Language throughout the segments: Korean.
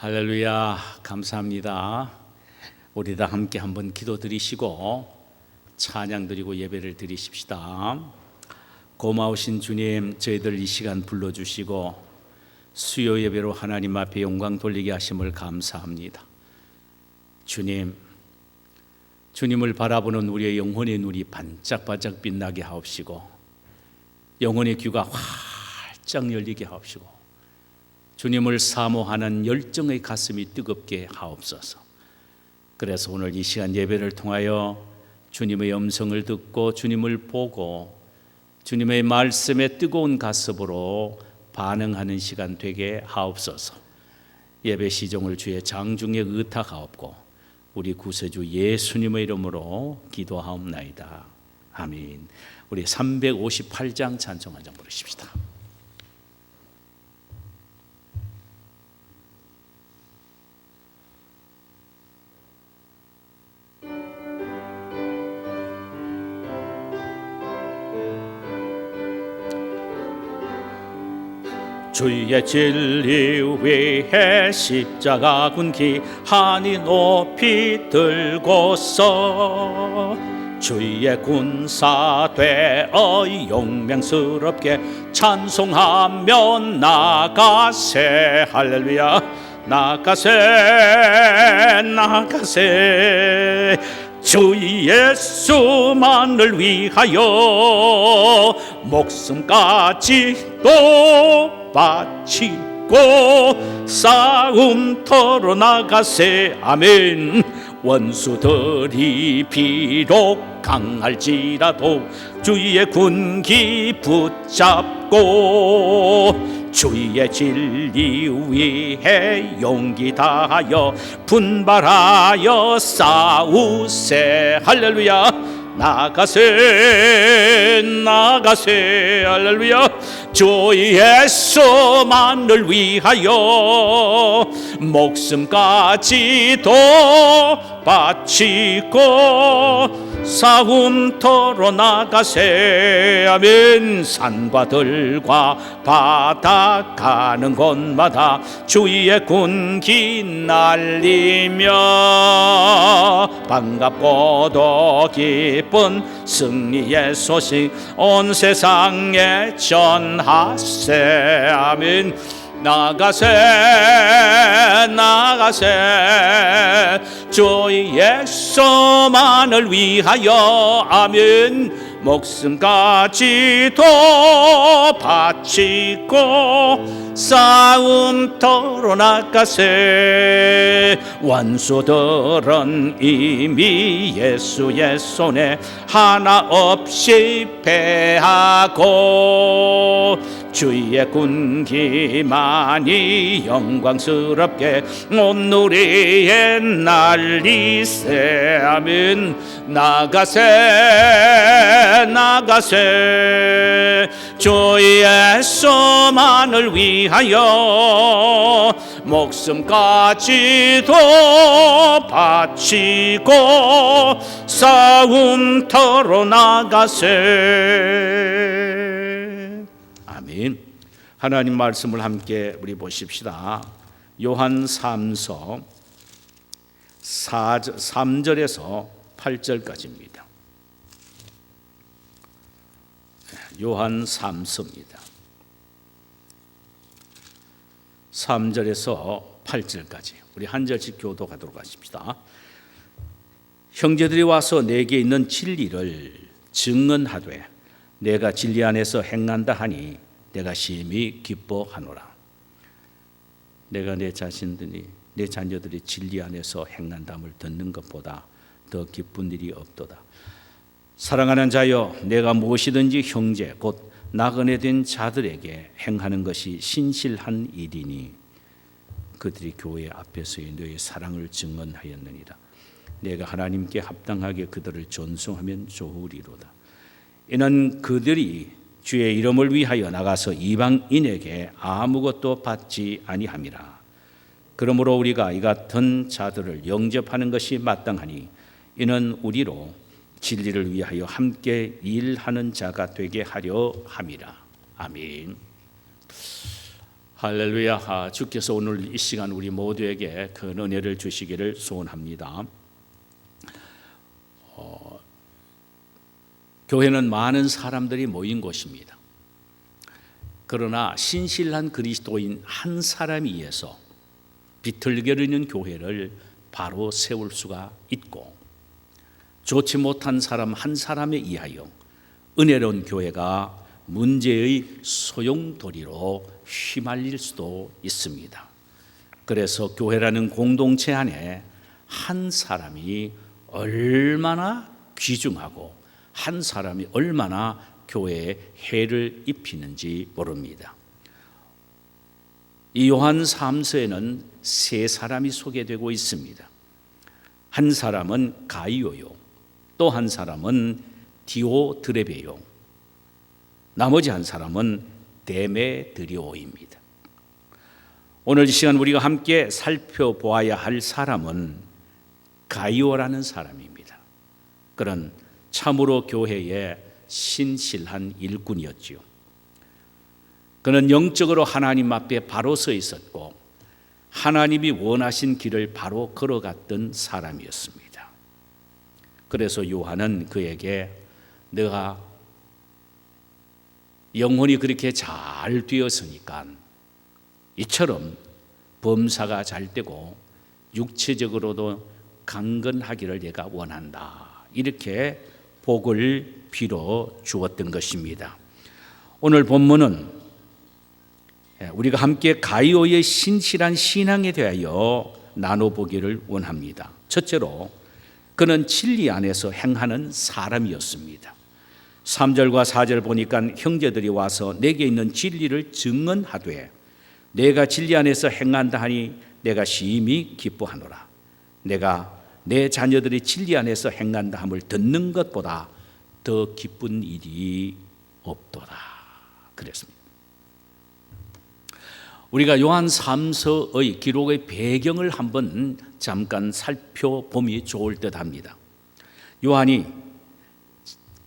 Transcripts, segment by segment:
할렐루야, 감사합니다. 우리 다 함께 한번 기도드리시고 찬양드리고 예배를 드리십시다. 고마우신 주님, 저희들 이 시간 불러주시고 수요 예배로 하나님 앞에 영광 돌리게 하심을 감사합니다. 주님을 바라보는 우리의 영혼의 눈이 반짝반짝 빛나게 하옵시고 영혼의 귀가 활짝 열리게 하옵시고 주님을 사모하는 열정의 가슴이 뜨겁게 하옵소서. 그래서 오늘 이 시간 예배를 통하여 주님의 음성을 듣고 주님을 보고 주님의 말씀에 뜨거운 가슴으로 반응하는 시간 되게 하옵소서. 예배 시종을 주의 장중에 의탁하옵고 우리 구세주 예수님의 이름으로 기도하옵나이다. 아멘. 우리 358장 찬송 한 장 부르십시다. 주의 진리 위에 십자가 군기 한이 높이 들고서 주의 군사 되어 용맹스럽게 찬송하며 나가세. 할렐루야. 나가세 주 예수만을 위하여 목숨까지도 바치고 싸움터로 나가세. 아멘. 원수들이 비록 강할지라도 주의 군기 붙잡고 주의 진리 위에 용기 다하여 분발하여 싸우세. 할렐루야. 나가세 할렐루야. 주 예수만을 위하여 목숨까지도 바치고 싸움터로 나가세. 아멘. 산과 들과 바다 가는 곳마다 주의 군기 날리며 반갑고도 기쁜 승리의 소식 온 세상에 전하세. 아멘. 나가세 주 예수만을 위하여. 아멘. 목숨까지도 바치고 싸움터로 나가세. 원수들은 이미 예수의 손에 하나 없이 패하고 주의 군기만이 영광스럽게 온 누리에 날리세. 아멘. 나가세 주 예수만을 위하여 목숨까지도 바치고 싸움터로 나가세. 아멘. 하나님 말씀을 함께 우리 보십시다. 요한 3서 3절에서 8절까지입니다. 요한 3서입니다. 3절에서 8절까지 우리 한 절씩 교독하도록 하십시다. 형제들이 와서 내게 있는 진리를 증언하되 내가 진리 안에서 행한다 하니 내가 심히 기뻐하노라. 내가 내 자녀들이 진리 안에서 행한담을 듣는 것보다 더 기쁜 일이 없도다. 사랑하는 자여, 내가 무엇이든지 형제 곧 나그네 된 자들에게 행하는 것이 신실한 일이니 그들이 교회 앞에서의 너의 사랑을 증언하였느니라. 내가 하나님께 합당하게 그들을 존중하면 좋으리로다. 이는 그들이 주의 이름을 위하여 나가서 이방인에게 아무것도 받지 아니함이라. 그러므로 우리가 이 같은 자들을 영접하는 것이 마땅하니 이는 우리로 진리를 위하여 함께 일하는 자가 되게 하려 함이라. 아멘. 할렐루야. 주께서 오늘 이 시간 우리 모두에게 그 은혜를 주시기를 소원합니다. 교회는 많은 사람들이 모인 곳입니다. 그러나 신실한 그리스도인 한 사람에 의해서 비틀거리는 교회를 바로 세울 수가 있고, 좋지 못한 사람 한 사람에 의하여 은혜로운 교회가 문제의 소용돌이로 휘말릴 수도 있습니다. 그래서 교회라는 공동체 안에 한 사람이 얼마나 귀중하고 한 사람이 얼마나 교회에 해를 입히는지 모릅니다. 이 요한 3서에는 세 사람이 소개되고 있습니다. 한 사람은 가이오요, 또 한 사람은 디오드레베요, 나머지 한 사람은 데메드리오입니다. 오늘 이 시간 우리가 함께 살펴보아야 할 사람은 가이오라는 사람입니다. 그는 참으로 교회의 신실한 일꾼이었지요. 그는 영적으로 하나님 앞에 바로 서 있었고 하나님이 원하신 길을 바로 걸어갔던 사람이었습니다. 그래서 요한은 그에게 내가 영혼이 그렇게 잘 되었으니까 이처럼 범사가 잘 되고 육체적으로도 강건하기를 내가 원한다, 이렇게 복을 빌어 주었던 것입니다. 오늘 본문은 우리가 함께 가이오의 신실한 신앙에 대하여 나눠보기를 원합니다. 첫째로 그는 진리 안에서 행하는 사람이었습니다. 3절과 4절 보니까 형제들이 와서 내게 있는 진리를 증언하되 내가 진리 안에서 행한다 하니 내가 심히 기뻐하노라. 내가 내 자녀들이 진리 안에서 행한다 함을 듣는 것보다 더 기쁜 일이 없도다, 그랬습니다. 우리가 요한 3서의 기록의 배경을 한번 잠깐 살펴보면 좋을 듯합니다. 요한이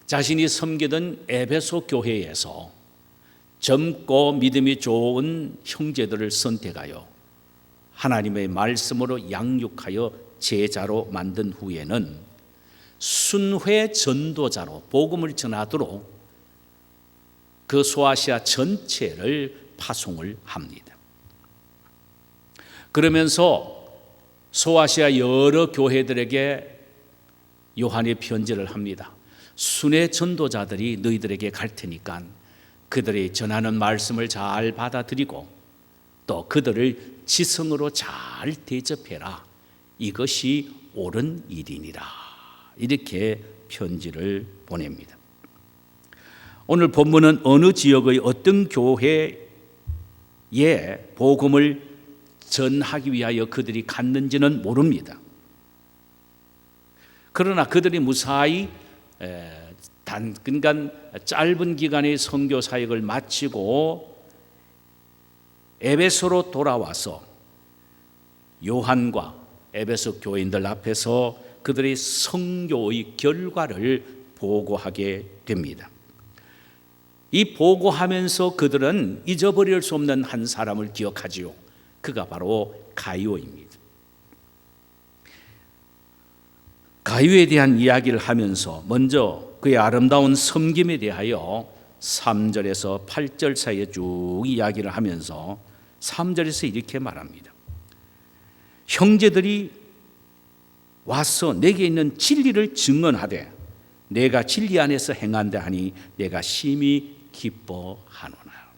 자신이 섬기던 에베소 교회에서 젊고 믿음이 좋은 형제들을 선택하여 하나님의 말씀으로 양육하여 제자로 만든 후에는 순회 전도자로 복음을 전하도록 그 소아시아 전체를 파송을 합니다. 그러면서 소아시아 여러 교회들에게 요한의 편지를 합니다. 순회 전도자들이 너희들에게 갈 테니까 그들이 전하는 말씀을 잘 받아들이고 또 그들을 지성으로 잘 대접해라. 이것이 옳은 일이니라. 이렇게 편지를 보냅니다. 오늘 본문은 어느 지역의 어떤 교회에 복음을 전하기 위하여 그들이 갔는지는 모릅니다. 그러나 그들이 무사히 그러니까 짧은 기간의 선교 사역을 마치고 에베소로 돌아와서 요한과 에베소 교인들 앞에서 그들의 선교의 결과를 보고하게 됩니다. 이 보고하면서 그들은 잊어버릴 수 없는 한 사람을 기억하지요. 그가 바로 가이오입니다. 가이오에 대한 이야기를 하면서 먼저 그의 아름다운 섬김에 대하여 3절에서 8절 사이에 쭉 이야기를 하면서 3절에서 이렇게 말합니다. 형제들이 와서 내게 있는 진리를 증언하되 내가 진리 안에서 행한다 하니 내가 심히 기뻐하노라.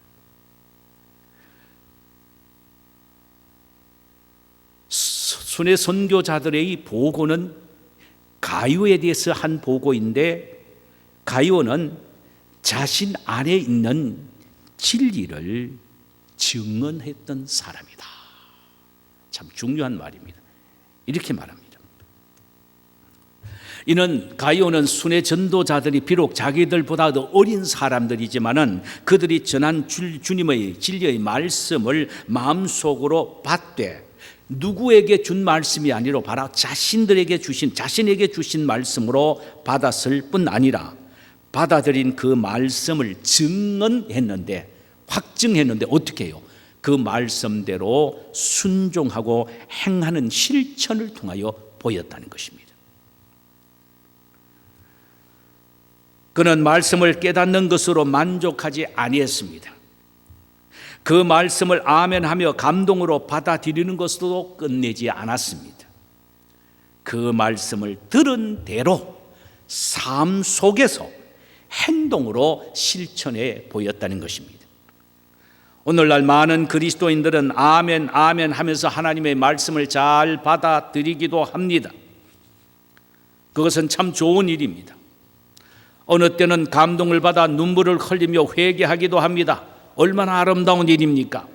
순회 선교자들의 보고는 가이오에 대해서 한 보고인데 가이오는 자신 안에 있는 진리를 증언했던 사람이다. 참 중요한 말입니다. 이렇게 말합니다. 이는 가이오는 순회 전도자들이 비록 자기들보다 더 어린 사람들이지만은 그들이 전한 주님의 진리의 말씀을 마음속으로 받되 누구에게 준 말씀이 아니라 바로 자신에게 주신 말씀으로 받았을 뿐 아니라 받아들인 그 말씀을 증언했는데, 확증했는데 어떻게 해요? 그 말씀대로 순종하고 행하는 실천을 통하여 보였다는 것입니다. 그는 말씀을 깨닫는 것으로 만족하지 아니했습니다. 그 말씀을 아멘하며 감동으로 받아들이는 것도 끝내지 않았습니다. 그 말씀을 들은 대로 삶 속에서 행동으로 실천해 보였다는 것입니다. 오늘날 많은 그리스도인들은 아멘 아멘 하면서 하나님의 말씀을 잘 받아들이기도 합니다. 그것은 참 좋은 일입니다. 어느 때는 감동을 받아 눈물을 흘리며 회개하기도 합니다. 얼마나 아름다운 일입니까?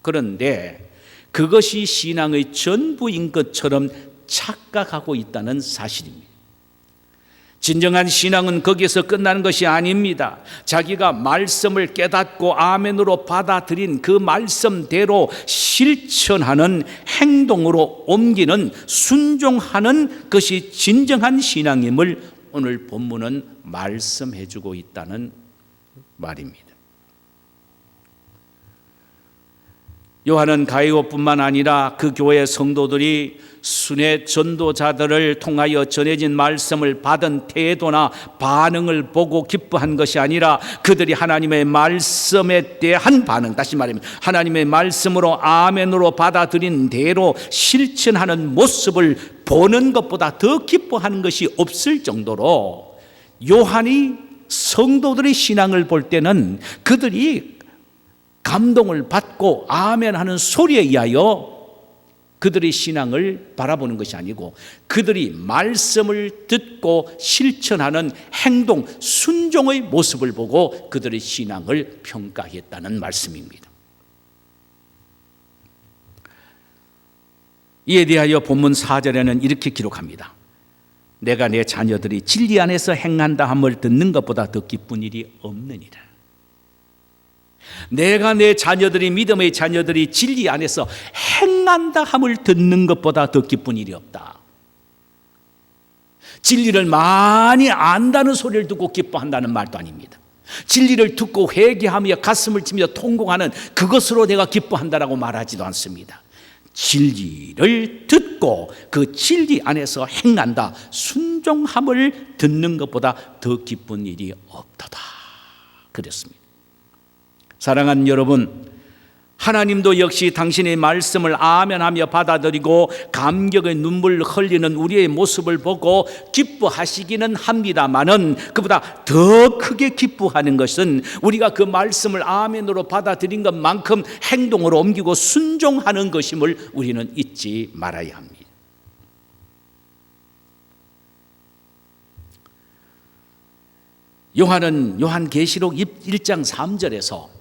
그런데 그것이 신앙의 전부인 것처럼 착각하고 있다는 사실입니다. 진정한 신앙은 거기에서 끝나는 것이 아닙니다. 자기가 말씀을 깨닫고 아멘으로 받아들인 그 말씀대로 실천하는, 행동으로 옮기는, 순종하는 것이 진정한 신앙임을 오늘 본문은 말씀해 주고 있다는 말입니다. 요한은 가이오뿐만 아니라 그 교회 성도들이 순회 전도자들을 통하여 전해진 말씀을 받은 태도나 반응을 보고 기뻐한 것이 아니라 그들이 하나님의 말씀에 대한 반응, 다시 말하면 하나님의 말씀으로 아멘으로 받아들인 대로 실천하는 모습을 보는 것보다 더 기뻐하는 것이 없을 정도로 요한이 성도들의 신앙을 볼 때는 그들이 감동을 받고 아멘 하는 소리에 의하여 그들의 신앙을 바라보는 것이 아니고 그들이 말씀을 듣고 실천하는 행동, 순종의 모습을 보고 그들의 신앙을 평가했다는 말씀입니다. 이에 대하여 본문 4절에는 이렇게 기록합니다. 내가 내 자녀들이 진리 안에서 행한다 함을 듣는 것보다 더 기쁜 일이 없느니라. 내가 내 자녀들이, 믿음의 자녀들이 진리 안에서 행한다 함을 듣는 것보다 더 기쁜 일이 없다. 진리를 많이 안다는 소리를 듣고 기뻐한다는 말도 아닙니다. 진리를 듣고 회개하며 가슴을 치며 통곡하는 그것으로 내가 기뻐한다라고 말하지도 않습니다. 진리를 듣고 그 진리 안에서 행한다, 순종함을 듣는 것보다 더 기쁜 일이 없도다. 그랬습니다. 사랑하는 여러분, 하나님도 역시 당신의 말씀을 아멘하며 받아들이고 감격의 눈물을 흘리는 우리의 모습을 보고 기뻐하시기는 합니다마는 그보다 더 크게 기뻐하는 것은 우리가 그 말씀을 아멘으로 받아들인 것만큼 행동으로 옮기고 순종하는 것임을 우리는 잊지 말아야 합니다. 요한은 요한계시록 1장 3절에서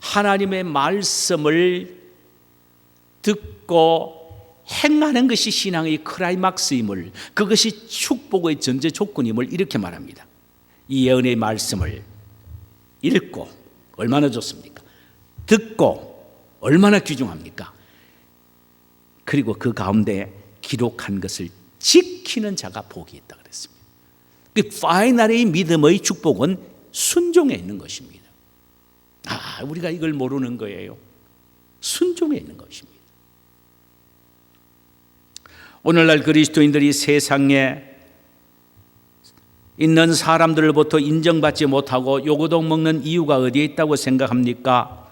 하나님의 말씀을 듣고 행하는 것이 신앙의 클라이막스임을, 그것이 축복의 전제 조건임을 이렇게 말합니다. 이 예언의 말씀을 읽고 얼마나 좋습니까? 듣고 얼마나 귀중합니까? 그리고 그 가운데 기록한 것을 지키는 자가 복이 있다 그랬습니다. 그 파이널의 믿음의 축복은 순종에 있는 것입니다. 우리가 이걸 모르는 거예요. 순종에 있는 것입니다. 오늘날 그리스도인들이 세상에 있는 사람들로부터 인정받지 못하고 요거동 먹는 이유가 어디에 있다고 생각합니까?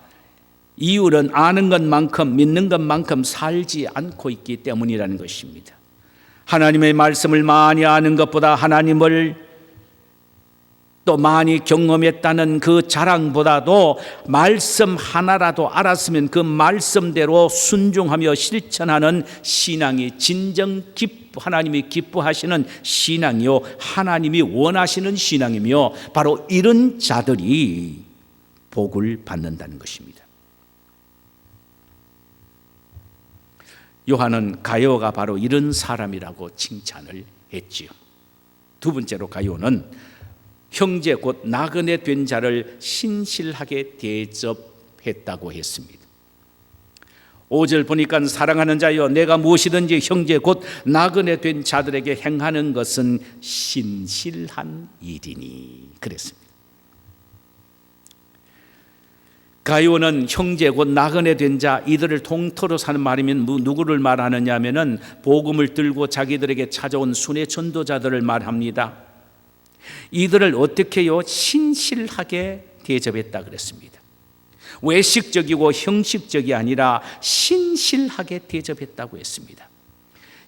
이유는 아는 것만큼, 믿는 것만큼 살지 않고 있기 때문이라는 것입니다. 하나님의 말씀을 많이 아는 것보다 하나님을 또 많이 경험했다는 그 자랑보다도 말씀 하나라도 알았으면 그 말씀대로 순종하며 실천하는 신앙이 진정 하나님이 기뻐하시는 신앙이요, 하나님이 원하시는 신앙이며 바로 이런 자들이 복을 받는다는 것입니다. 요한은 가룟가 바로 이런 사람이라고 칭찬을 했지요. 두 번째로 가룟은 형제 곧 나그네 된 자를 신실하게 대접했다고 했습니다. 5절 보니까 사랑하는 자여 내가 무엇이든지 형제 곧 나그네 된 자들에게 행하는 것은 신실한 일이니 그랬습니다. 가룟은 형제 곧 나그네 된 자, 이들을 통틀어 사는 말이면 누구를 말하느냐 하면은 복음을 들고 자기들에게 찾아온 순회 전도자들을 말합니다. 이들을 어떻게요? 신실하게 대접했다 그랬습니다. 외식적이고 형식적이 아니라 신실하게 대접했다고 했습니다.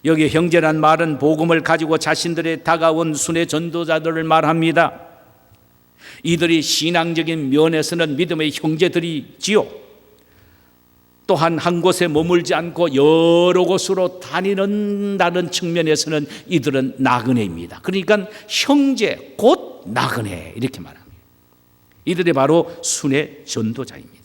여기 형제란 말은 복음을 가지고 자신들의 다가온 순회 전도자들을 말합니다. 이들이 신앙적인 면에서는 믿음의 형제들이지요. 또한 한 곳에 머물지 않고 여러 곳으로 다니는다는 측면에서는 이들은 나그네입니다. 그러니까 형제 곧 나그네 이렇게 말합니다. 이들이 바로 순회 전도자입니다.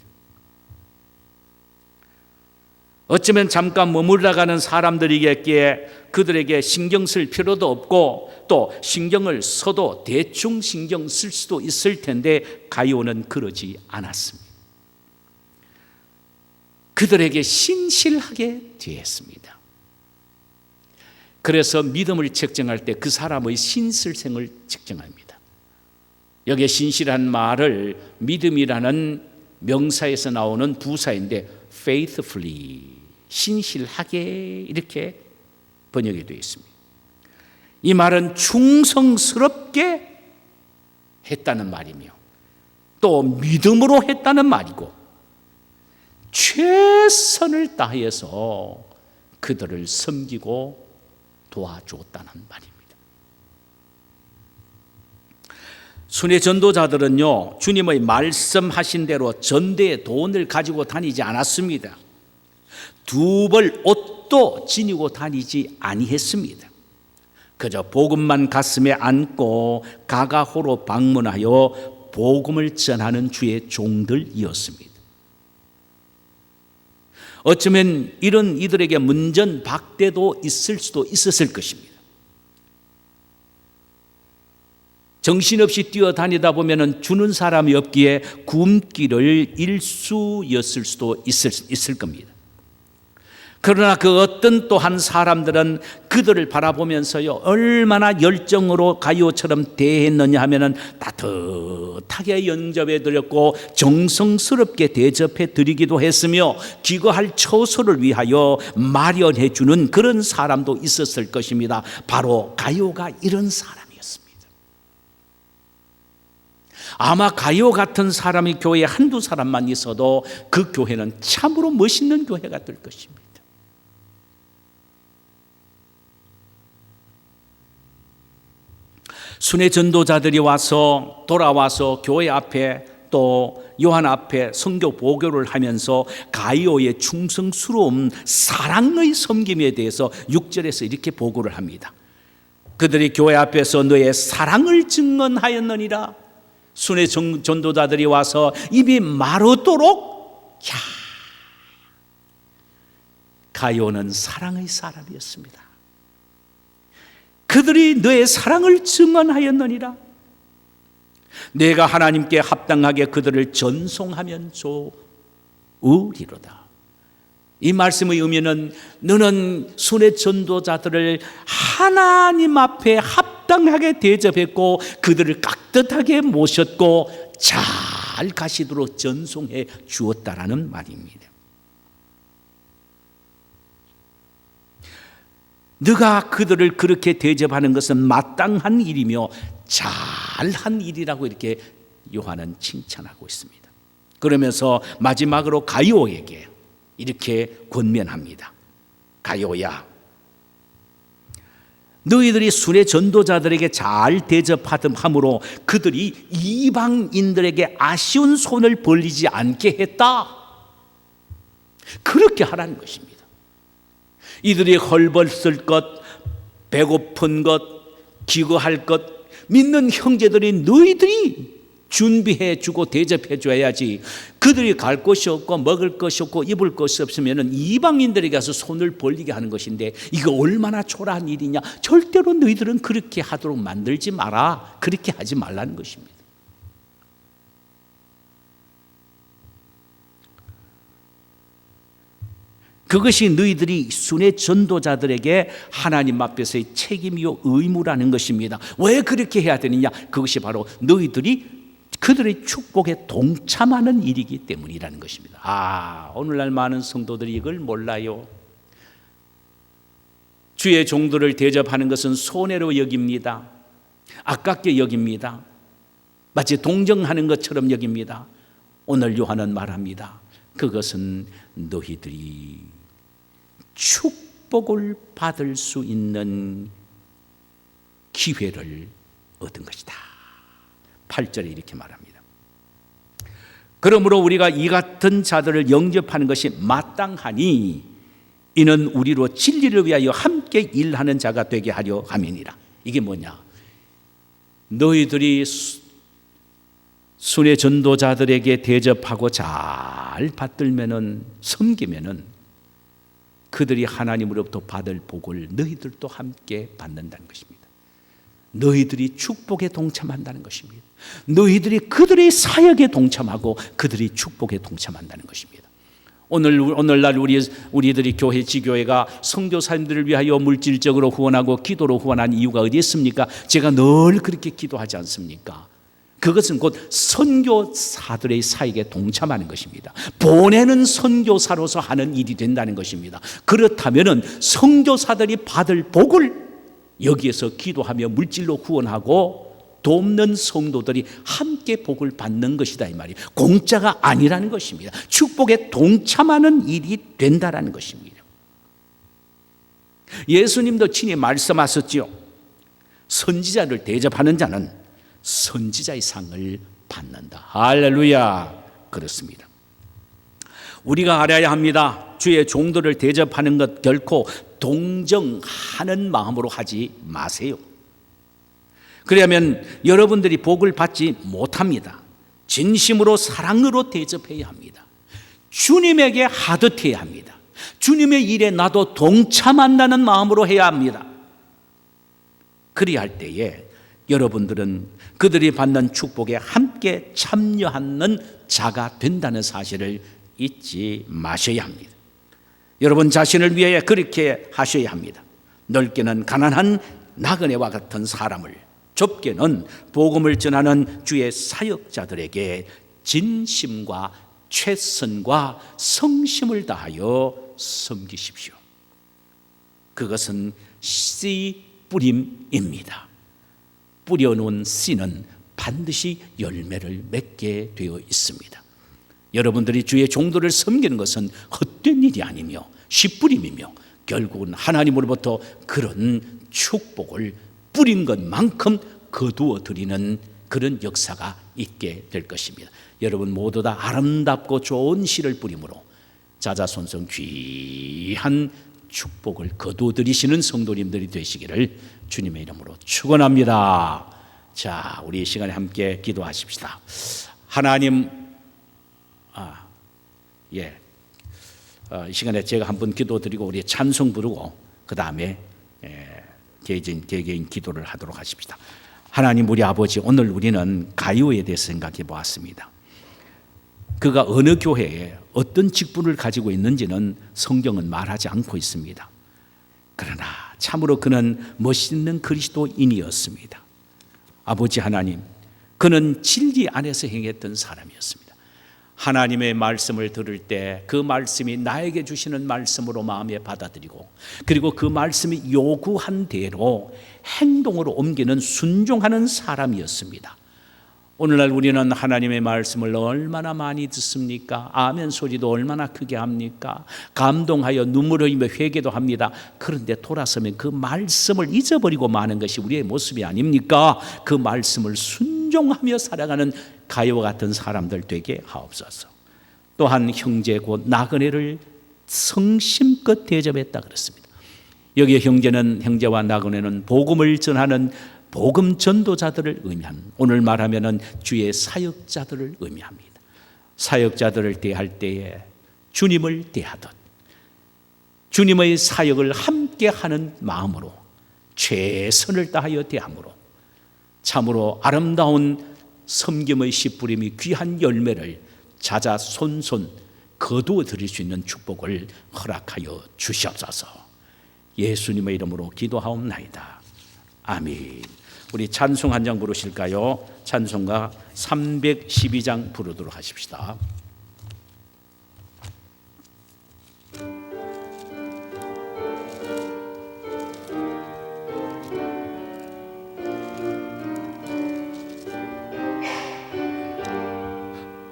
어쩌면 잠깐 머물러 가는 사람들이겠기에 그들에게 신경 쓸 필요도 없고 또 신경을 써도 대충 신경 쓸 수도 있을 텐데 가룟은 그러지 않았습니다. 그들에게 신실하게 대했습니다. 그래서 믿음을 측정할 때 그 사람의 신실성을 측정합니다. 여기에 신실한 말을 믿음이라는 명사에서 나오는 부사인데 faithfully, 신실하게 이렇게 번역이 되어 있습니다. 이 말은 충성스럽게 했다는 말이며 또 믿음으로 했다는 말이고 최선을 다해서 그들을 섬기고 도와주었다는 말입니다. 순회 전도자들은요, 주님의 말씀하신 대로 전대의 돈을 가지고 다니지 않았습니다. 두 벌 옷도 지니고 다니지 아니했습니다. 그저 복음만 가슴에 안고 가가호로 방문하여 복음을 전하는 주의 종들이었습니다. 어쩌면 이런 이들에게 문전박대도 있을 수도 있었을 것입니다. 정신없이 뛰어다니다 보면 주는 사람이 없기에 굶기를 일수였을 수도 있을 겁니다. 그러나 그 어떤 또 한 사람들은 그들을 바라보면서요, 얼마나 열정으로 가룟처럼 대했느냐 하면은 따뜻하게 영접해 드렸고 정성스럽게 대접해 드리기도 했으며 기거할 처소를 위하여 마련해 주는 그런 사람도 있었을 것입니다. 바로 가룟가 이런 사람이었습니다. 아마 가룟 같은 사람이 교회에 한두 사람만 있어도 그 교회는 참으로 멋있는 교회가 될 것입니다. 순회 전도자들이 돌아와서 교회 앞에 또 요한 앞에 선교 보고를 하면서 가룟의 충성스러운 사랑의 섬김에 대해서 6절에서 이렇게 보고를 합니다. 그들이 교회 앞에서 너의 사랑을 증언하였느니라. 순회 전도자들이 와서 입이 마르도록 가룟은 사랑의 사람이었습니다. 그들이 너의 사랑을 증언하였느니라. 내가 하나님께 합당하게 그들을 전송하면 좋으리로다. 이 말씀의 의미는 너는 순회 전도자들을 하나님 앞에 합당하게 대접했고 그들을 깍듯하게 모셨고 잘 가시도록 전송해 주었다라는 말입니다. 네가 그들을 그렇게 대접하는 것은 마땅한 일이며 잘한 일이라고 이렇게 요한은 칭찬하고 있습니다. 그러면서 마지막으로 가룟에게 이렇게 권면합니다. 가룟야, 너희들이 순회 전도자들에게 잘 대접함으로 그들이 이방인들에게 아쉬운 손을 벌리지 않게 했다. 그렇게 하라는 것입니다. 이들이 헐벗을 것, 배고픈 것, 기거할 것, 믿는 형제들이 너희들이 준비해 주고 대접해 줘야지. 그들이 갈 곳이 없고 먹을 것이 없고 입을 것이 없으면 이방인들에게 가서 손을 벌리게 하는 것인데 이거 얼마나 초라한 일이냐. 절대로 너희들은 그렇게 하도록 만들지 마라. 그렇게 하지 말라는 것입니다. 그것이 너희들이 순회 전도자들에게 하나님 앞에서의 책임이요 의무라는 것입니다. 왜 그렇게 해야 되느냐? 그것이 바로 너희들이 그들의 축복에 동참하는 일이기 때문이라는 것입니다. 오늘날 많은 성도들이 이걸 몰라요. 주의 종들을 대접하는 것은 손해로 여깁니다. 아깝게 여깁니다. 마치 동정하는 것처럼 여깁니다. 오늘 요한은 말합니다. 그것은 너희들이 축복을 받을 수 있는 기회를 얻은 것이다. 8절에 이렇게 말합니다. 그러므로 우리가 이 같은 자들을 영접하는 것이 마땅하니 이는 우리로 진리를 위하여 함께 일하는 자가 되게 하려 함이니라. 이게 뭐냐? 너희들이 순회 전도자들에게 대접하고 잘 받들면은, 섬기면은 그들이 하나님으로부터 받을 복을 너희들도 함께 받는다는 것입니다. 너희들이 축복에 동참한다는 것입니다. 너희들이 그들의 사역에 동참하고 그들이 축복에 동참한다는 것입니다. 오늘날 우리들이 교회 지교회가 선교사님들을 위하여 물질적으로 후원하고 기도로 후원한 이유가 어디 있습니까? 제가 늘 그렇게 기도하지 않습니까? 그것은 곧 선교사들의 사역에 동참하는 것입니다. 보내는 선교사로서 하는 일이 된다는 것입니다. 그렇다면 선교사들이 받을 복을 여기에서 기도하며 물질로 후원하고 돕는 성도들이 함께 복을 받는 것이다, 이 말이에요. 공짜가 아니라는 것입니다. 축복에 동참하는 일이 된다라는 것입니다. 예수님도 친히 말씀하셨지요. 선지자를 대접하는 자는 선지자의 상을 받는다. 할렐루야. 그렇습니다. 우리가 알아야 합니다. 주의 종들을 대접하는 것 결코 동정하는 마음으로 하지 마세요. 그러면 여러분들이 복을 받지 못합니다. 진심으로 사랑으로 대접해야 합니다. 주님에게 하듯 해야 합니다. 주님의 일에 나도 동참한다는 마음으로 해야 합니다. 그리야 할 때에 여러분들은 그들이 받는 축복에 함께 참여하는 자가 된다는 사실을 잊지 마셔야 합니다. 여러분 자신을 위해 그렇게 하셔야 합니다. 넓게는 가난한 나그네와 같은 사람을, 좁게는 복음을 전하는 주의 사역자들에게 진심과 최선과 성심을 다하여 섬기십시오. 그것은 씨 뿌림입니다. 뿌려놓은 씨는 반드시 열매를 맺게 되어 있습니다. 여러분들이 주의 종들을 섬기는 것은 헛된 일이 아니며 씨 뿌림이며 결국은 하나님으로부터 그런 축복을 뿌린 것만큼 거두어 드리는 그런 역사가 있게 될 것입니다. 여러분 모두 다 아름답고 좋은 씨를 뿌림으로 자자손손 귀한 축복을 거두어 드리시는 성도님들이 되시기를 주님의 이름으로 축원합니다. 자, 우리 이 시간에 함께 기도하십시다. 하나님, 이 시간에 제가 한번 기도드리고 우리 찬송 부르고 그 다음에 개개인 기도를 하도록 하십시다. 하나님 우리 아버지, 오늘 우리는 가이오에 대해서 생각해 보았습니다. 그가 어느 교회에 어떤 직분을 가지고 있는지는 성경은 말하지 않고 있습니다. 그러나 참으로 그는 멋있는 그리스도인이었습니다. 아버지 하나님, 그는 진리 안에서 행했던 사람이었습니다. 하나님의 말씀을 들을 때 그 말씀이 나에게 주시는 말씀으로 마음에 받아들이고, 그리고 그 말씀이 요구한 대로 행동으로 옮기는 순종하는 사람이었습니다. 오늘날 우리는 하나님의 말씀을 얼마나 많이 듣습니까? 아멘 소리도 얼마나 크게 합니까? 감동하여 눈물 흘리며 회개도 합니다. 그런데 돌아서면 그 말씀을 잊어버리고 마는 것이 우리의 모습이 아닙니까? 그 말씀을 순종하며 살아가는 가요와 같은 사람들 되게 하옵소서. 또한 형제 곧 나그네를 성심껏 대접했다 그랬습니다. 여기에 형제와 나그네는 복음을 전하는 복음 전도자들을 의미합니다. 오늘 말하면은 주의 사역자들을 의미합니다. 사역자들을 대할 때에 주님을 대하듯 주님의 사역을 함께 하는 마음으로 최선을 다하여 대함으로 참으로 아름다운 섬김의 씨 뿌림이 귀한 열매를 자자손손 거두어 드릴 수 있는 축복을 허락하여 주시옵소서. 예수님의 이름으로 기도하옵나이다. 아멘. 우리 찬송 한 장 부르실까요? 찬송가 312장 부르도록 하십시다.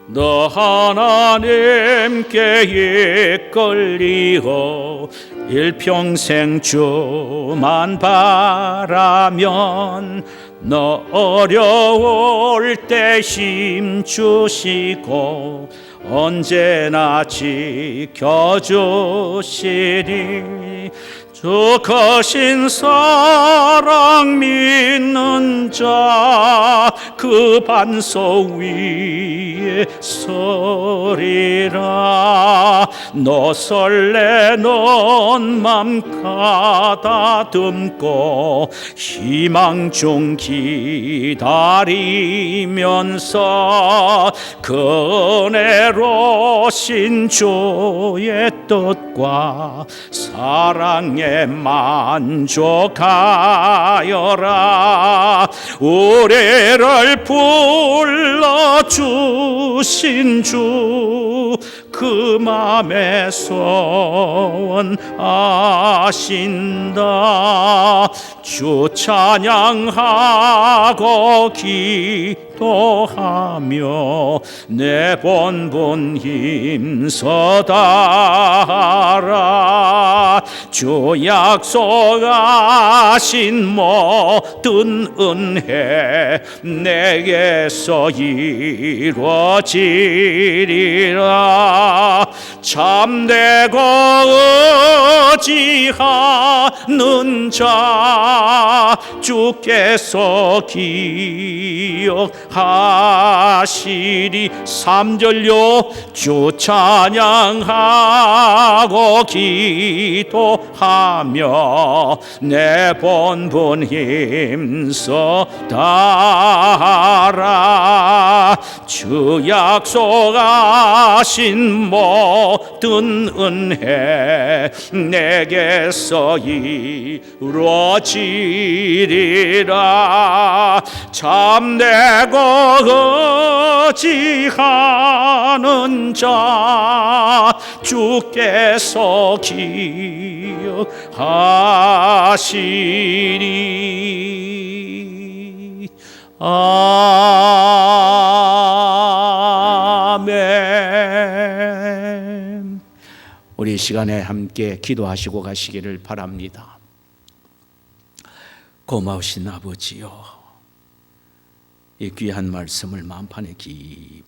너 하나님께 이끌리어 일평생 주만 바라면 너 어려울 때 힘 주시고 언제나 지켜주시리. 주 크신 사랑 믿는 자 그 반석 위에 서리라. 너 설레는 맘 가다듬고 희망 중 기다리면서 그 은혜로신 주의 뜻과 사랑에 만족하여라. 우리를 불러주신 주 그 맘에 선하신다. 주 찬양하고 기도하며 내 본분 힘써다라. 주 약속하신 모든 은혜 내게서 이루어지리라. 참되고 의지하는 자 주께서 기억하시리. 3절요. 주 찬양하고 기도하며 내 본분 힘써다라. 주 약속하신 모든 은혜 내게서 이루어지리라. 참되고 의지하는 자 주께서 기억하시리. 아멘. 우리 시간에 함께 기도하시고 가시기를 바랍니다. 고마우신 아버지요, 이 귀한 말씀을 마음판에 깊이